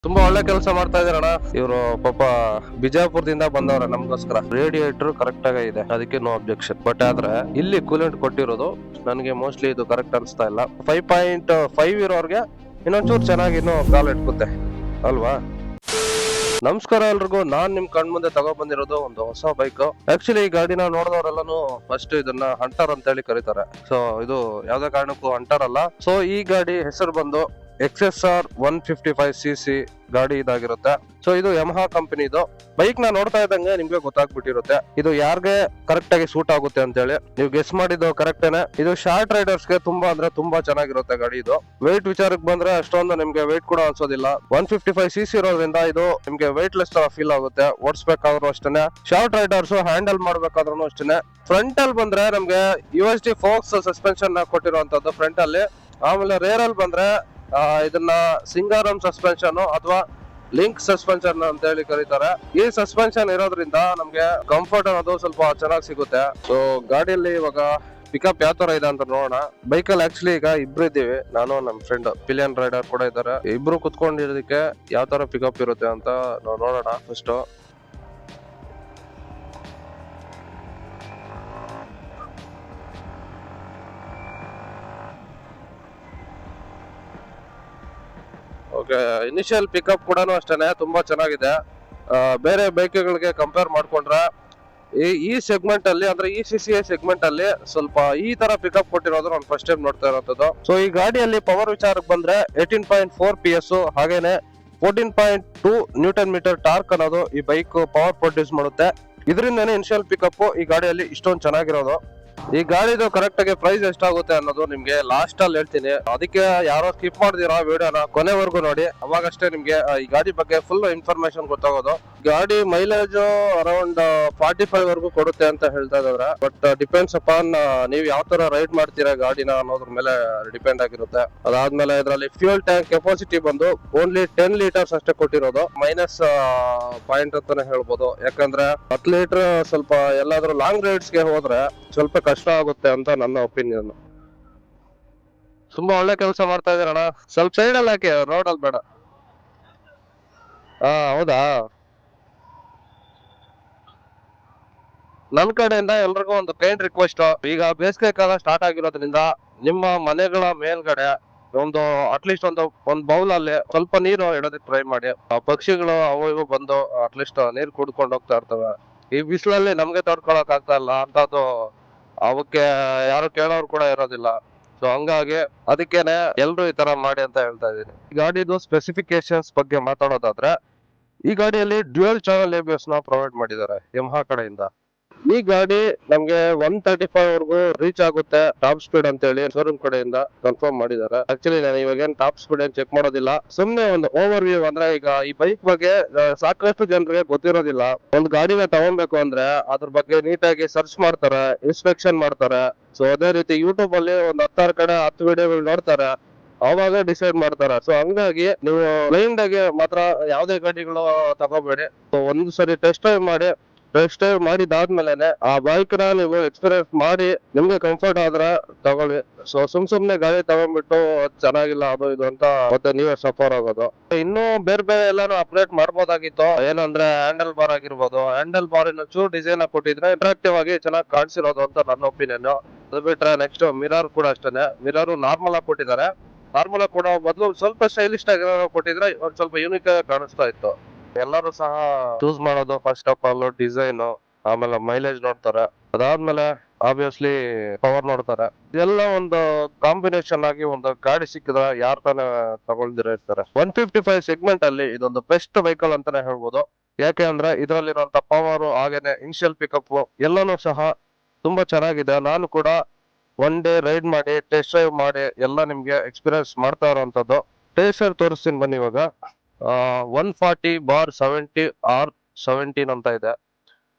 ತುಂಬಾ ಒಳ್ಳೆ ಕೆಲಸ ಮಾಡ್ತಾ ಇದಾರಣ್ಣ ಇವರು. ಪಾಪ ಬಿಜಾಪುರದಿಂದ ಬಂದವ್ರ ನಮ್ಗೋಸ್ಕರ. ರೇಡಿಯೇಟರ್ ಕರೆಕ್ಟ್ ಆಗಿ ಇದೆ, ಅದಕ್ಕೆ ನೋ ಅಬ್ಜೆಕ್ಷನ್. ಬಟ್ ಆದ್ರೆ ಇಲ್ಲಿ ಕೂಲೆಂಟ್ ಕೊಟ್ಟಿರೋದು ನನಗೆ ಮೋಸ್ಟ್ಲಿ ಇದು ಕರೆಕ್ಟ್ ಅನ್ಸ್ತಾ ಇಲ್ಲ. 5.5 ಇರೋರ್ಗೆ ಇನ್ನೊಂಚೂರು ಚೆನ್ನಾಗಿ ಇನ್ನೂ ಕಾಲ್ ಇಟ್ಕುತ್ತೆ ಅಲ್ವಾ. ನಮಸ್ಕಾರ ಎಲ್ರಿಗೂ. ನಾನ್ ನಿಮ್ ಕಣ್ ಮುಂದೆ ತಗೋ ಬಂದಿರೋದು ಒಂದು ಹೊಸ ಬೈಕ್. ಆಕ್ಚುಲಿ ಈ ಗಾಡಿನ ನೋಡಿದವರೆಲ್ಲಾನು ಫಸ್ಟ್ ಇದನ್ನ ಹಂಟರ್ ಅಂತ ಹೇಳಿ ಕರೀತಾರೆ. ಸೊ ಇದು ಯಾವ್ದೇ ಕಾರಣಕ್ಕೂ ಹಂಟರ್ ಅಲ್ಲ. ಸೊ ಈ ಗಾಡಿ ಹೆಸರು ಬಂದು XSR 155cc ಗಾಡಿ ಇದಾಗಿರುತ್ತೆ. ಸೊ ಇದು ಯಮಹಾ ಕಂಪನಿದು ಬೈಕ್. ನ ನೋಡ್ತಾ ಇದ್ದಂಗೆ ನಿಮ್ಗೆ ಗೊತ್ತಾಗ್ಬಿಟ್ಟಿರುತ್ತೆ ಇದು ಯಾರ್ಗೆ ಕರೆಕ್ಟ್ ಆಗಿ ಸೂಟ್ ಆಗುತ್ತೆ ಅಂತ ಹೇಳಿ. ನೀವು ಗೆಸ್ ಮಾಡಿದ್ದು ಕರೆಕ್ಟೇನೆ. ಇದು ಶಾರ್ಟ್ ರೈಡರ್ಸ್ ಗೆ ತುಂಬಾ ಅಂದ್ರೆ ತುಂಬಾ ಚೆನ್ನಾಗಿರುತ್ತೆ ಗಾಡಿ. ಇದು ವೆಯ್ಟ್ ವಿಚಾರಕ್ಕೆ ಬಂದ್ರೆ ಅಷ್ಟೊಂದು ನಿಮ್ಗೆ ವೆಯ್ಟ್ ಕೂಡ ಅನ್ಸೋದಿಲ್ಲ. 155cc ಇರೋದ್ರಿಂದ ಇದು ನಿಮ್ಗೆ ವೆಯ್ಟ್ ಲೆಸ್ ತರ ಫೀಲ್ ಆಗುತ್ತೆ. ಓಡಿಸ್ಬೇಕಾದ್ರೂ ಅಷ್ಟೇನೆ, ಶಾರ್ಟ್ ರೈಡರ್ಸ್ ಹ್ಯಾಂಡಲ್ ಮಾಡ್ಬೇಕಾದ್ರೂ ಅಷ್ಟೇನೆ. ಫ್ರಂಟ್ ಅಲ್ಲಿ ಬಂದ್ರೆ ನಮ್ಗೆ USD ಫೋಕ್ಸ್ ಸಸ್ಪೆನ್ಷನ್ ಕೊಟ್ಟಿರುವಂತದ್ದು ಫ್ರಂಟ್ ಅಲ್ಲಿ. ಆಮೇಲೆ ರೇರ್ ಅಲ್ಲಿ ಬಂದ್ರೆ ಇದನ್ನ ಸಿಂಗಾರಂ ಸಸ್ಪೆನ್ಷನ್ ಅಥವಾ ಲಿಂಕ್ ಸಸ್ಪೆನ್ಷನ್ ಅಂತ ಹೇಳಿ ಕರೀತಾರೆ. ಈ ಸಸ್ಪೆನ್ಷನ್ ಇರೋದ್ರಿಂದ ನಮ್ಗೆ ಕಂಫರ್ಟ್ ಅನ್ನೋದು ಸ್ವಲ್ಪ ಚೆನ್ನಾಗಿ ಸಿಗುತ್ತೆ. ಸೊ ಗಾಡಿಯಲ್ಲಿ ಇವಾಗ ಪಿಕಪ್ ಯಾವ ತರ ಇದೆ ಅಂತ ನೋಡೋಣ. ಬೈಕಲ್ಲಿ ಆಕ್ಚುಲಿ ಈಗ ಇಬ್ರು ಇದ್ದೀವಿ, ನಾನು ನಮ್ ಫ್ರೆಂಡ್ ಪಿಲಿಯನ್ ರೈಡರ್ ಕೂಡ ಇದ್ದಾರೆ. ಇಬ್ರು ಕುತ್ಕೊಂಡಿರೋದಕ್ಕೆ ಯಾವ ತರ ಪಿಕಪ್ ಇರುತ್ತೆ ಅಂತ ನಾವು ನೋಡೋಣ ಫಸ್ಟ್. ಓಕೆ, ಇನಿಷಿಯಲ್ ಪಿಕಪ್ ಕೂಡ ಅಷ್ಟೇನೆ ತುಂಬಾ ಚೆನ್ನಾಗಿದೆ. ಬೇರೆ ಬೈಕ್ಗಳಿಗೆ ಕಂಪೇರ್ ಮಾಡ್ಕೊಂಡ್ರೆ ಈ ಸೆಗ್ಮೆಂಟ್ ಅಲ್ಲಿ ಅಂದ್ರೆ ಈ CCI ಸೆಗ್ಮೆಂಟ್ ಅಲ್ಲಿ ಸ್ವಲ್ಪ ಈ ತರ ಪಿಕಪ್ ಕೊಟ್ಟಿರೋದು ನಾನು ಫಸ್ಟ್ ಟೈಮ್ ನೋಡ್ತಾ ಇರೋಂಥದ್ದು. ಸೊ ಈ ಗಾಡಿಯಲ್ಲಿ ಪವರ್ ವಿಚಾರಕ್ಕೆ ಬಂದ್ರೆ 18.4 PS ಹಾಗೇನೆ 14.2 ನ್ಯೂಟನ್ ಮೀಟರ್ ಟಾರ್ಕ್ ಅನ್ನೋದು ಈ ಬೈಕ್ ಪವರ್ ಪ್ರೊಡ್ಯೂಸ್ ಮಾಡುತ್ತೆ. ಇದರಿಂದನೇ ಇನಿಷಿಯಲ್ ಪಿಕಪ್ ಈ ಗಾಡಿಯಲ್ಲಿ ಇಷ್ಟೊಂದು ಚೆನ್ನಾಗಿರೋದು. ಈ ಗಾಡಿದು ಕರೆಕ್ಟ್ ಆಗಿ ಪ್ರೈಸ್ ಎಷ್ಟಾಗುತ್ತೆ ಅನ್ನೋದು ನಿಮ್ಗೆ ಲಾಸ್ಟ್ ಅಲ್ಲಿ ಹೇಳ್ತೀನಿ. ಅದಕ್ಕೆ ಯಾರೋ ಸ್ಕಿಪ್ ಮಾಡಿದಿರಾ ವಿಡಿಯೋನ ಕೊನೆವರೆಗೂ ನೋಡಿ, ಅವಾಗಷ್ಟೇ ನಿಮ್ಗೆ ಈ ಗಾಡಿ ಬಗ್ಗೆ ಫುಲ್ ಇನ್ಫಾರ್ಮೇಶನ್ ಗೊತ್ತಾಗೋದು. ಗಾಡಿ ಮೈಲೇಜ್ ಅರೌಂಡ್ 45 ವರೆಗೂ ಕೊಡುತ್ತೆ ಅಂತ ಹೇಳ್ತಾ ಇದಾರೆ. ಬಟ್ ಡಿಪೆಂಡ್ಸ್ ಅಪಾನ್ ನೀವು ಯಾವ ತರ ರೈಡ್ ಮಾಡ್ತೀರಾ ಗಾಡಿನ ಅನ್ನೋದ್ರ ಮೇಲೆ ಡಿಪೆಂಡ್ ಆಗಿರುತ್ತೆ. ಅದಾದ್ಮೇಲೆ ಇದರಲ್ಲಿ ಫ್ಯೂಯಲ್ ಟ್ಯಾಂಕ್ ಕೆಪಾಸಿಟಿ ಬಂದು ಓನ್ಲಿ 10 ಲೀಟರ್ಸ್ ಅಷ್ಟೇ ಕೊಟ್ಟಿರೋದು. ಮೈನಸ್ ಪಾಯಿಂಟ್ ಅಂತಾನೆ ಹೇಳ್ಬೋದು. ಯಾಕಂದ್ರೆ 10 ಲೀಟರ್ ಸ್ವಲ್ಪ ಎಲ್ಲಾದ್ರೂ ಲಾಂಗ್ ರೈಡ್ಸ್ ಗೆ ಹೋದ್ರೆ ಸ್ವಲ್ಪ ಕಷ್ಟ ಆಗುತ್ತೆ ಅಂತ ನನ್ನ ಒಪಿನಿಯನ್. ತುಂಬಾ ಒಳ್ಳೆ ಕೆಲಸ ಮಾಡ್ತಾ ಇದೀರಣ್ಣ. ಸ್ವಲ್ಪ ಸೈಡ್ ಅಲ್ಲಿ ಹಾಕಿ, ರೋಡ್ ಅಲ್ಲಿ ಬೇಡ. ಹೌದಾ. ನನ್ ಕಡೆಯಿಂದ ಎಲ್ರಿಗೂ ಒಂದು ಕೈಂಡ್ ರಿಕ್ವೆಸ್ಟ್. ಈಗ ಬೇಸಿಗೆ ಕಾಲ ಸ್ಟಾರ್ಟ್ ಆಗಿರೋದ್ರಿಂದ ನಿಮ್ಮ ಮನೆಗಳ ಮೇಲ್ಗಡೆ ಒಂದು ಅಟ್ಲೀಸ್ಟ್ ಒಂದು ಬೌಲ್ ಅಲ್ಲಿ ಸ್ವಲ್ಪ ನೀರು ಇಡೋದಕ್ಕೆ ಟ್ರೈ ಮಾಡಿ. ಪಕ್ಷಿಗಳು ಅವು ಇವು ಬಂದು ಅಟ್ಲೀಸ್ಟ್ ನೀರು ಕುಡ್ಕೊಂಡು ಹೋಗ್ತಾ ಇರ್ತವೆ. ಈ ಬಿಸಿಲಲ್ಲಿ ನಮ್ಗೆ ತಡ್ಕೊಳಕ್ ಆಗ್ತಾ ಇಲ್ಲ ಅಂತದ್ದು ಅವಕ್ಕೆ ಯಾರು ಕೇಳೋರು ಕೂಡ ಇರೋದಿಲ್ಲ. ಸೊ ಹಂಗಾಗಿ ಅದಕ್ಕೇನೆ ಎಲ್ರು ಈ ತರ ಮಾಡಿ ಅಂತ ಹೇಳ್ತಾ ಇದೀನಿ. ಈ ಗಾಡಿದು ಸ್ಪೆಸಿಫಿಕೇಶನ್ಸ್ ಬಗ್ಗೆ ಮಾತಾಡೋದಾದ್ರೆ, ಈ ಗಾಡಿಯಲ್ಲಿ ಡ್ಯುಯಲ್ ಚಾನಲ್ ABS ನ ಪ್ರೊವೈಡ್ ಮಾಡಿದ್ದಾರೆ ಯಮಹಾ ಕಡೆಯಿಂದ. ಈ ಗಾಡಿ ನಮ್ಗೆ 135 ವರೆಗೂ ರೀಚ್ ಆಗುತ್ತೆ ಟಾಪ್ ಸ್ಪೀಡ್ ಅಂತ ಹೇಳಿ ಶೋರೂಮ್ ಕಡೆಯಿಂದ ಕನ್ಫರ್ಮ್ ಮಾಡಿದ್ದಾರೆ. ಆಕ್ಚುಲಿ ನಾನು ಇವಾಗ ಏನ್ ಟಾಪ್ ಸ್ಪೀಡ್ ಏನ್ ಚೆಕ್ ಮಾಡೋದಿಲ್ಲ, ಸುಮ್ನೆ ಒಂದು ಓವರ್ ವ್ಯೂ. ಅಂದ್ರೆ ಈಗ ಈ ಬೈಕ್ ಬಗ್ಗೆ ಸಾಕಷ್ಟು ಜನರಿಗೆ ಗೊತ್ತಿರೋದಿಲ್ಲ. ಒಂದು ಗಾಡಿನ ತಗೊಬೇಕು ಅಂದ್ರೆ ಅದ್ರ ಬಗ್ಗೆ ನೀಟಾಗಿ ಸರ್ಚ್ ಮಾಡ್ತಾರೆ, ಇನ್ಸ್ಪೆಕ್ಷನ್ ಮಾಡ್ತಾರೆ. ಸೊ ಅದೇ ರೀತಿ ಯೂಟ್ಯೂಬ್ ಅಲ್ಲಿ ಒಂದು 10 ಕಡೆ 10 ವಿಡಿಯೋಗಳು ನೋಡ್ತಾರೆ, ಅವಾಗ ಡಿಸೈಡ್ ಮಾಡ್ತಾರೆ. ಸೊ ಹಂಗಾಗಿ ನೀವು ಬ್ಲೈಂಡ್ ಆಗಿ ಮಾತ್ರ ಯಾವ್ದೇ ಗಾಡಿಗಳು ತಗೋಬೇಡಿ. ಸೊ ಒಂದು ಸರಿ ಟೆಸ್ಟ್ ಡ್ರೈವ್ ಮಾಡಿ, ಮಾಡಿದಾದ್ಮೇಲೆ ಆ ಬೈಕ್ ನ ನೀವು ಎಕ್ಸ್ಪೀರಿಯನ್ಸ್ ಮಾಡಿ ನಿಮ್ಗೆ ಕಂಫರ್ಟ್ ಆದ್ರೆ ತಗೊಳ್ಳಿ. ಸೊ ಸುಮ್ನೆ ಗಾಡಿ ತಗೊಂಡ್ಬಿಟ್ಟು ಚೆನ್ನಾಗಿಲ್ಲ ಅದು ಇದು ಅಂತ ಮತ್ತೆ ನೀವೇ ಸಫರ್ ಆಗೋದು. ಇನ್ನು ಬೇರೆ ಬೇರೆ ಎಲ್ಲಾನು ಅಪ್ಡೇಟ್ ಮಾಡ್ಬೋದಾಗಿತ್ತು. ಏನಂದ್ರೆ ಹ್ಯಾಂಡಲ್ ಬಾರ್ ಆಗಿರ್ಬೋದು, ಹ್ಯಾಂಡಲ್ ಬಾರ್ ಚೂರು ಡಿಸೈನ್ ಕೊಟ್ಟಿದ್ರೆ ಅಟ್ರಾಕ್ಟಿವ್ ಆಗಿ ಚೆನ್ನಾಗಿ ಕಾಣಿಸಿರೋದು ಅಂತ ನನ್ನ ಒಪಿನಿಯನ್. ಅದು ಬಿಟ್ರೆ ನೆಕ್ಸ್ಟ್ ಮಿರರ್ ಕೂಡ ಅಷ್ಟೇನೆ. ಮಿರರ್ ನಾರ್ಮಲ್ ಆಗಿ ಕೊಟ್ಟಿದ್ದಾರೆ. ನಾರ್ಮಲ್ ಆಗಿ ಕೊಡೋ ಬದಲು ಸ್ವಲ್ಪ ಸ್ಟೈಲಿಶ್ ಆಗಿ ಕೊಟ್ಟಿದ್ರೆ ಒಂದ್ ಸ್ವಲ್ಪ ಯೂನಿಕ್ ಆಗಿ ಕಾಣಿಸ್ತಾ ಇತ್ತು. ಎಲ್ಲರೂ ಸಹ ಚೂಸ್ ಮಾಡೋದು ಫಸ್ಟ್ ಆಫ್ ಆಲ್ ಡಿಸೈನ್, ಆಮೇಲೆ ಮೈಲೇಜ್ ನೋಡ್ತಾರೆ, ಅದಾದ್ಮೇಲೆ ಆಬ್ವಿಯಸ್ಲಿ ಪವರ್ ನೋಡ್ತಾರೆ. ಇದೆಲ್ಲ ಒಂದು ಕಾಂಬಿನೇಷನ್ ಆಗಿ ಒಂದು ಗಾಡಿ ಸಿಕ್ಕಿದ್ರೆ ಯಾರ್ ತಾನೇ ತಗೊಳ್ದಿರ ಇರ್ತಾರೆ. 155 ಸೆಗ್ಮೆಂಟ್ ಅಲ್ಲಿ ಇದೊಂದು ಬೆಸ್ಟ್ ವೆಹಿಕಲ್ ಅಂತಾನೆ ಹೇಳ್ಬೋದು. ಯಾಕೆ ಅಂದ್ರೆ ಇದರಲ್ಲಿರುವಂತ ಪವರ್ ಹಾಗೇನೆ ಇನಿಷಿಯಲ್ ಪಿಕಪ್ ಎಲ್ಲಾನು ಸಹ ತುಂಬಾ ಚೆನ್ನಾಗಿದೆ. ನಾನು ಕೂಡ ಒನ್ ಡೇ ರೈಡ್ ಮಾಡಿ ಟೆಸ್ಟ್ ಡ್ರೈವ್ ಮಾಡಿ ಎಲ್ಲ ನಿಮ್ಗೆ ಎಕ್ಸ್ಪೀರಿಯನ್ಸ್ ಮಾಡ್ತಾ ಇರೋಂಥದ್ದು. ಟೆಸ್ಟ್ ಡ್ರೈವ್ ತೋರಿಸ್ತೀನಿ ಬನ್ನಿ ಇವಾಗ. 140/70R17 ಅಂತ ಇದೆ.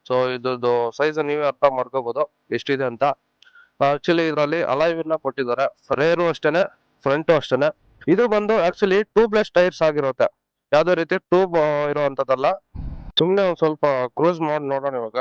ಸೊ ಇದ್ರದ್ದು ಸೈಜ್ ನೀವೇ ಅರ್ಥ ಮಾಡ್ಕೋಬಹುದು ಎಷ್ಟಿದೆ ಅಂತ. ಆಕ್ಚುಲಿ ಇದರಲ್ಲಿ ಅಲಾಯ್ವಿನ ಕೊಟ್ಟಿದ್ದಾರೆ. ರೇರು ಅಷ್ಟೇನೆ, ಫ್ರಂಟ್ ಅಷ್ಟೇನೆ. ಇದು ಬಂದು ಆಕ್ಚುಲಿ ಟ್ಯೂಬ್ಲೆಸ್ ಟೈರ್ಸ್ ಆಗಿರುತ್ತೆ, ಯಾವ್ದೇ ರೀತಿ ಟ್ಯೂಬ್ ಇರುವಂತದ್ದಲ್ಲ. ಸುಮ್ನೆ ಒಂದ್ ಸ್ವಲ್ಪ ಕ್ರೂಸ್ ಮಾಡಿ ನೋಡೋಣ ಇವಾಗ.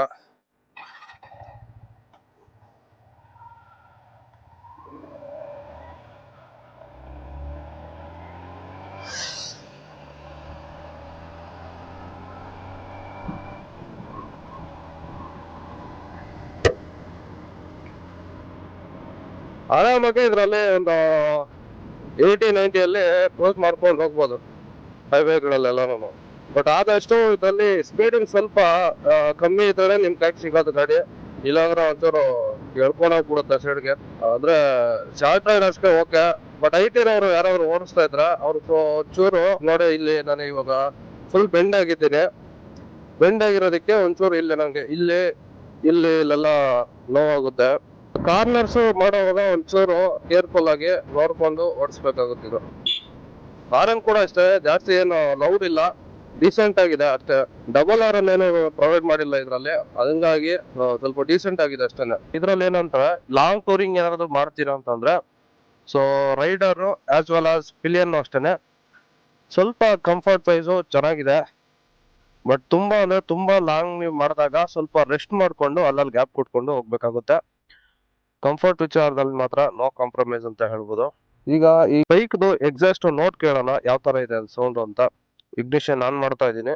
ಆರಾಮಾಗಿ ಇದ್ರಲ್ಲಿ ಒಂದು 80-90 ಕ್ಲೋಸ್ ಮಾಡ್ಕೊಂಡು ಹೋಗ್ಬೋದು ಹೈವೇಗಳಲ್ಲೆಲ್ಲ. ಬಟ್ ಆದಷ್ಟು ಇದರಲ್ಲಿ ಸ್ಪೀಡಿಂಗ್ ಸ್ವಲ್ಪ ಕಮ್ಮಿ ಇದ್ರೆ ನಿಮ್ ಕೈಗೆ ಸಿಗೋದು ಗಾಡಿ. ಇಲ್ಲಾಂದ್ರೆ ಒಂಚೂರು ಎಳ್ಕೊಂಡು ಹೋಗ್ಬಿಡುತ್ತೆ ಸೈಡ್ಗೆ. ಅಂದ್ರೆ ಶಾರ್ಟ್ ರೈಡ್ ಅಷ್ಟೇ ಓಕೆ. ಬಟ್ ಐಟಿನವ್ರು ಯಾರಾದ್ರು ಓಡಿಸ್ತಾ ಇದ್ರ ಅವ್ರು ಒಂಚೂರು ನೋಡಿ, ಇಲ್ಲಿ ನಾನು ಇವಾಗ ಫುಲ್ ಬೆಂಡ್ ಆಗಿದ್ದೀನಿ. ಬೆಂಡ್ ಆಗಿರೋದಕ್ಕೆ ಒಂಚೂರು ಇಲ್ಲಿ ನಂಗೆ ಇಲ್ಲೆಲ್ಲ ನೋವಾಗುತ್ತೆ. ಕಾರ್ನರ್ಸ್ ಮಾಡೋವಾಗ ಒಂಚೂರು ಕೇರ್ಫುಲ್ ಆಗಿ ನೋಡ್ಕೊಂಡು ಓಡಿಸ್ಬೇಕಾಗುತ್ತೆ. ಇದು ಹಾರನ್ ಕೂಡ ಅಷ್ಟೇ ಜಾಸ್ತಿ ಏನು ಲೌಡ್ ಇಲ್ಲ, ಡೀಸೆಂಟ್ ಆಗಿದೆ ಅಷ್ಟೇ. ಡಬಲ್ ಹಾರನ್ ಏನು ಪ್ರೊವೈಡ್ ಮಾಡಿಲ್ಲ ಇದ್ರಲ್ಲಿ, ಹಂಗಾಗಿ ಸ್ವಲ್ಪ ಡೀಸೆಂಟ್ ಆಗಿದೆ ಅಷ್ಟೇನೆ. ಇದ್ರಲ್ಲಿ ಏನಂದ್ರೆ ಲಾಂಗ್ ಟೂರಿಂಗ್ ಏನಾದ್ರು ಮಾಡ್ತೀರಾ ಅಂತಂದ್ರೆ, so rider as well as pillion ಅಷ್ಟೇನೆ ಸ್ವಲ್ಪ ಕಂಫರ್ಟ್ ವೈಸು ಚೆನ್ನಾಗಿದೆ. ಬಟ್ ತುಂಬಾ ಅಂದ್ರೆ ತುಂಬಾ ಲಾಂಗ್ ನೀವು ಮಾಡಿದಾಗ ಸ್ವಲ್ಪ ರೆಸ್ಟ್ ಮಾಡ್ಕೊಂಡು ಅಲ್ಲಲ್ಲಿ ಗ್ಯಾಪ್ ಕೊಟ್ಕೊಂಡು ಹೋಗ್ಬೇಕಾಗುತ್ತೆ. ಕಂಫರ್ಟ್ ವಿಚಾರದಲ್ಲಿ ಮಾತ್ರ ನೋ ಕಾಂಪ್ರಮೈಸ್ ಅಂತ ಹೇಳ್ಬೋದು. ಈಗ ಈ ಬೈಕ್ದು ಎಕ್ಸಾಸ್ಟ್ ನೋಟ್ ಕೇಳೋಣ ಯಾವ ತರ ಇದೆ ಸೌಂಡ್ ಅಂತ. ಇಗ್ನಿಷನ್ ಆನ್ ಮಾಡ್ತಾ ಇದ್ದೀನಿ.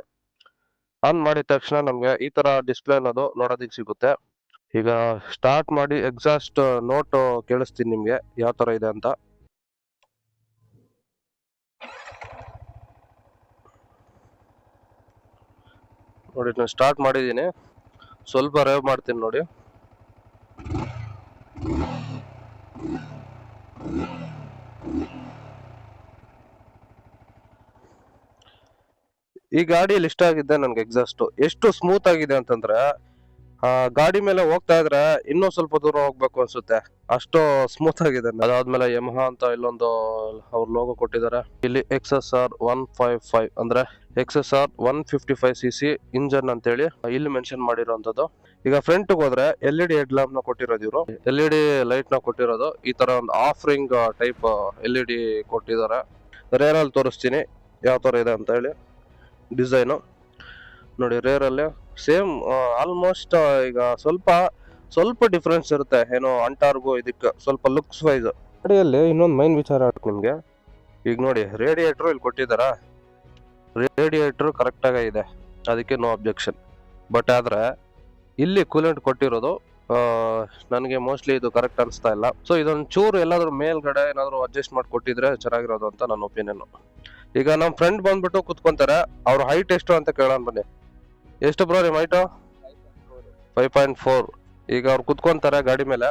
ಆನ್ ಮಾಡಿದ ತಕ್ಷಣ ನಮ್ಗೆ ಈ ತರ ಡಿಸ್ಪ್ಲೇ ಅನ್ನೋದು ನೋಡೋದಿಕ್ ಸಿಗುತ್ತೆ. ಈಗ ಸ್ಟಾರ್ಟ್ ಮಾಡಿ ಎಕ್ಸಾಸ್ಟ್ ನೋಟ್ ಕೇಳಿಸ್ತೀನಿ ನಿಮ್ಗೆ ಯಾವ ತರ ಇದೆ ಅಂತ. ನೋಡಿ ನಾನು ಸ್ಟಾರ್ಟ್ ಮಾಡಿದ್ದೀನಿ, ಸ್ವಲ್ಪ ರೇವ್ ಮಾಡ್ತೀನಿ ನೋಡಿ. ಈ ಗಾಡಿಯಲ್ಲಿ ಇಷ್ಟ ಆಗಿದ್ದೆ ನನ್ಗೆ ಎಕ್ಸಾಸ್ಟ್ ಎಷ್ಟು ಸ್ಮೂತ್ ಆಗಿದೆ ಅಂತಂದ್ರೆ, ಗಾಡಿ ಮೇಲೆ ಹೋಗ್ತಾ ಇದ್ರೆ ಇನ್ನೂ ಸ್ವಲ್ಪ ದೂರ ಹೋಗ್ಬೇಕು ಅನ್ಸುತ್ತೆ, ಅಷ್ಟು ಸ್ಮೂತ್ ಆಗಿದೆ. ಅದಾದ್ಮೇಲೆ ಯಮಹಾ ಅಂತ ಇಲ್ಲೊಂದು ಅವ್ರ ಲೋಗೋ ಕೊಟ್ಟಿದ್ದಾರೆ. ಇಲ್ಲಿ XSR 155 ಅಂದ್ರೆ XSR 155cc ಇಂಜನ್ ಅಂತ ಹೇಳಿ ಇಲ್ಲಿ ಮೆನ್ಷನ್ ಮಾಡಿರೋಂಥದ್ದು. ಈಗ ಫ್ರಂಟ್ ಹೋದ್ರೆ LED ಹೆಡ್ ಲ್ಯಾಂಪ್ ನ ಕೊಟ್ಟಿರೋದು ಇವರು, LED ಲೈಟ್ ನ ಕೊಟ್ಟಿರೋದು. ಈ ತರ ಒಂದು ಆಫರಿಂಗ್ ಟೈಪ್ LED ಕೊಟ್ಟಿದ್ದಾರೆ. ರೇರ್ ಅಲ್ಲಿ ತೋರಿಸ್ತೀನಿ ಯಾವ ತರ ಇದೆ ಅಂತ ಹೇಳಿ ಡಿಸೈನು. ನೋಡಿ ರೇರ್ ಅಲ್ಲಿ ಸೇಮ್ ಆಲ್ಮೋಸ್ಟ್ ಈಗ ಸ್ವಲ್ಪ ಡಿಫ್ರೆನ್ಸ್ ಇರುತ್ತೆ ಏನೋ ಅಂಟಾರ್ಗು ಇದಕ್ಕೆ ಸ್ವಲ್ಪ ಲುಕ್ಸ್ ವೈಸ್. ಗಾಡಿಯಲ್ಲಿ ಇನ್ನೊಂದು ಮೈನ್ ವಿಚಾರ ನಿಮ್ಗೆ, ಈಗ ನೋಡಿ ರೇಡಿಯೇಟರ್ ಇಲ್ಲಿ ಕೊಟ್ಟಿದಾರ, ರೇಡಿಯೇಟರ್ ಕರೆಕ್ಟ್ ಆಗಿ ಇದೆ, ಅದಕ್ಕೆ ನೋ ಅಬ್ಜೆಕ್ಷನ್. ಬಟ್ ಆದ್ರೆ ಇಲ್ಲಿ ಕೂಲೆಂಟ್ ಕೊಟ್ಟಿರೋದು ನನಗೆ ಮೋಸ್ಟ್ಲಿ ಇದು ಕರೆಕ್ಟ್ ಅನಿಸ್ತಾ ಇಲ್ಲ. ಸೊ ಇದೊಂದು ಚೂರು ಎಲ್ಲಾದ್ರೂ ಮೇಲ್ಗಡೆ ಏನಾದ್ರು ಅಡ್ಜಸ್ಟ್ ಮಾಡಿ ಕೊಟ್ಟಿದ್ರೆ ಚೆನ್ನಾಗಿರೋದು ಅಂತ ನನ್ನ ಒಪಿನಿಯನ್. ಈಗ ನಮ್ಮ ಫ್ರೆಂಡ್ ಬಂದ್ಬಿಟ್ಟು ಕುತ್ಕೊಂತಾರೆ, ಅವ್ರ ಹೈಟ್ ಎಷ್ಟು ಅಂತ ಕೇಳೋಣ ಬನ್ನಿ. ಎಷ್ಟು ಬ್ರೋ ನಿಮ್ಮ ಹೈಟು? 5.4. ಈಗ ಅವ್ರು ಕುತ್ಕೊಂತಾರೆ ಗಾಡಿ ಮೇಲೆ,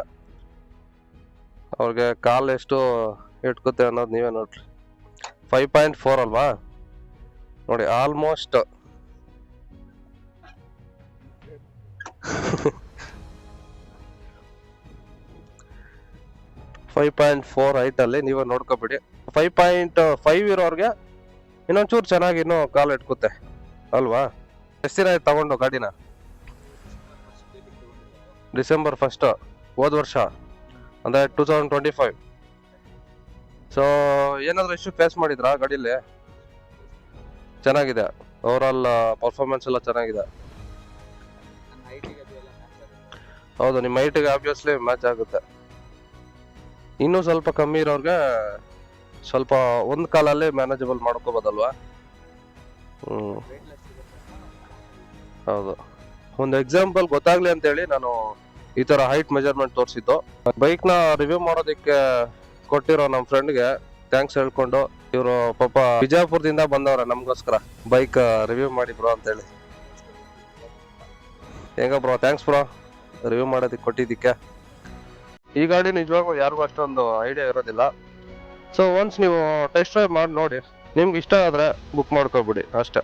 ಅವ್ರಿಗೆ ಕಾಲ್ ಎಷ್ಟು ಇಟ್ಕುತ್ತೆ ಅನ್ನೋದು ನೀವೇ ನೋಡ್ರಿ. 5.4 ಅಲ್ವಾ? ನೋಡಿ ಆಲ್ಮೋಸ್ಟ್ 5.4 ಹೈಟ್ ಅಲ್ಲಿ ನೀವೇ ನೋಡ್ಕೊಬಿಡಿ. 5.5 ಇರೋರ್ಗೆ ಇನ್ನೊಂಚೂರು ಚೆನ್ನಾಗಿ ಇನ್ನೂ ಕಾಲ್ ಇಟ್ಕುತ್ತೆ ಅಲ್ವಾ? ಎಷ್ಟು ದಿನ ಆಯ್ತು ತಗೊಂಡು ಗಾಡಿನ? ಡಿಸೆಂಬರ್ 1 ಹೋದ ವರ್ಷ, ಅಂದ್ರೆ 2025. ಸೊ ಏನಾದ್ರು ಇಶ್ಯೂ ಫೇಸ್ ಮಾಡಿದ್ರಾ ಗಾಡಿಲಿ? ಚೆನ್ನಾಗಿದೆ, ಓವರ್ ಆಲ್ ಪರ್ಫಾರ್ಮೆನ್ಸ್ ಎಲ್ಲ ಚೆನ್ನಾಗಿದೆ. ಹೌದು, ನಿಮ್ಮ ಹೈಟಿಗೆ ಆಬ್ವಿಯಸ್ಲಿ ಮ್ಯಾಚ್ ಆಗುತ್ತೆ. ಇನ್ನೂ ಸ್ವಲ್ಪ ಕಮ್ಮಿ ಇರೋರ್ಗೆ ಸ್ವಲ್ಪ ಒಂದ್ ಕಾಲಲ್ಲಿ ಮ್ಯಾನೇಜಬಲ್ ಮಾಡ್ಕೋಬೋದಲ್ವಾ? ಹೌದು, ಒಂದು ಎಕ್ಸಾಂಪಲ್ ಗೊತ್ತಾಗ್ಲಿ ಅಂತ ಹೇಳಿ ನಾನು ಈ ತರ ಹೈಟ್ ಮೆಜರ್ಮೆಂಟ್ ತೋರಿಸಿದ್ದು. ಬೈಕ್ ನ ರಿವ್ಯೂ ಮಾಡೋದಕ್ಕೆ ಕೊಟ್ಟಿರೋ ನಮ್ಮ ಫ್ರೆಂಡ್ಗೆ ಥ್ಯಾಂಕ್ಸ್ ಹೇಳ್ಕೊಂಡು, ಇವರು ಪಾಪ ಬಿಜಾಪುರದಿಂದ ಬಂದವ್ರೆ ನಮ್ಗೋಸ್ಕರ ಬೈಕ್ ರಿವ್ಯೂ ಮಾಡಿ ಬ್ರೋ ಅಂತ ಹೇಳಿ. ಹೆಂಗ ಬ್ರೋ, ಥ್ಯಾಂಕ್ಸ್ ಬ್ರೋ ರಿವ್ಯೂ ಮಾಡೋದಕ್ಕೆ ಕೊಟ್ಟಿದ್ದಕ್ಕೆ. ಈ ಗಾಡಿ ನಿಜವಾಗ್ಲೂ ಯಾರಿಗೂ ಅಷ್ಟೊಂದು ಐಡಿಯಾ ಇರೋದಿಲ್ಲ. ಸೊ ಒನ್ಸ್ ನೀವು ಟೆಸ್ಟ್ ಡ್ರೈವ್ ಮಾಡಿ ನೋಡಿ, ನಿಮ್ಗೆ ಇಷ್ಟ ಆದ್ರೆ ಬುಕ್ ಮಾಡ್ಕೊಬಿಡಿ ಅಷ್ಟೇ.